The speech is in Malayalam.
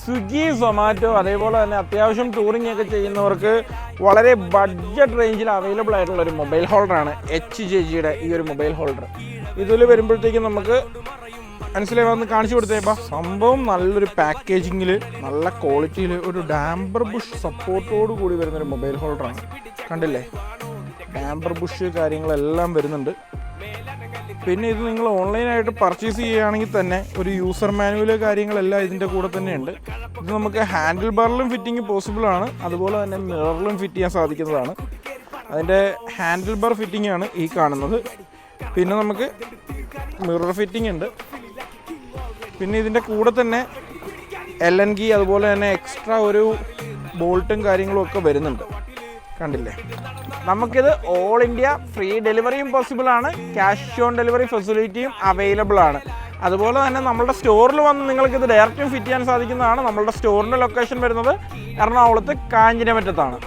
സ്വിഗ്ഗി, സൊമാറ്റോ അതേപോലെ തന്നെ അത്യാവശ്യം ടൂറിംഗ് ഒക്കെ ചെയ്യുന്നവർക്ക് വളരെ ബഡ്ജറ്റ് റേഞ്ചിൽ അവൈലബിൾ ആയിട്ടുള്ള ഒരു മൊബൈൽ ഹോൾഡറാണ് HJGയുടെ ഈ ഒരു മൊബൈൽ ഹോൾഡർ. ഇതിൽ വരുമ്പോഴത്തേക്കും നമുക്ക് മനസ്സിലായി വന്ന് കാണിച്ചു കൊടുത്തേപ്പാ. സംഭവം നല്ലൊരു പാക്കേജിങ്ങിൽ നല്ല ക്വാളിറ്റിയിൽ ഒരു ഡാംബർ ബുഷ് സപ്പോർട്ടോട് കൂടി വരുന്നൊരു മൊബൈൽ ഹോൾഡറാണ്. കണ്ടില്ലേ, ഡാംബർ ബുഷ് കാര്യങ്ങളെല്ലാം വരുന്നുണ്ട്. പിന്നെ ഇത് നിങ്ങൾ ഓൺലൈനായിട്ട് പർച്ചേസ് ചെയ്യുകയാണെങ്കിൽ തന്നെ ഒരു യൂസർ മാനുവൽ കാര്യങ്ങളെല്ലാം ഇതിൻ്റെ കൂടെ തന്നെ ഉണ്ട്. ഇത് നമുക്ക് ഹാൻഡിൽ ബാറിലും ഫിറ്റിംഗ് പോസിബിൾ ആണ്, അതുപോലെ തന്നെ മിററിലും ഫിറ്റ് ചെയ്യാൻ സാധിക്കുന്നതാണ്. അതിൻ്റെ ഹാൻഡിൽ ബാർ ഫിറ്റിംഗ് ആണ് ഈ കാണുന്നത്. പിന്നെ നമുക്ക് മിറർ ഫിറ്റിംഗ് ഉണ്ട്. പിന്നെ ഇതിൻ്റെ കൂടെ തന്നെ LN കീ അതുപോലെ തന്നെ എക്സ്ട്രാ ഒരു ബോൾട്ടും കാര്യങ്ങളും ഒക്കെ വരുന്നുണ്ട്. കണ്ടില്ലേ, നമുക്കിത് ഓൾ ഇന്ത്യ ഫ്രീ ഡെലിവറിയും പോസിബിൾ ആണ്, ക്യാഷ് ഓൺ ഡെലിവറി ഫെസിലിറ്റിയും അവൈലബിൾ ആണ്. അതുപോലെ തന്നെ നമ്മളുടെ സ്റ്റോറിൽ വന്ന് നിങ്ങൾക്കിത് ഡയറക്റ്റും ഫിറ്റ് ചെയ്യാൻ സാധിക്കുന്നതാണ്. നമ്മളുടെ സ്റ്റോറിൻ്റെ ലൊക്കേഷൻ വരുന്നത് എറണാകുളത്ത് കാഞ്ഞിരമറ്റത്താണ്.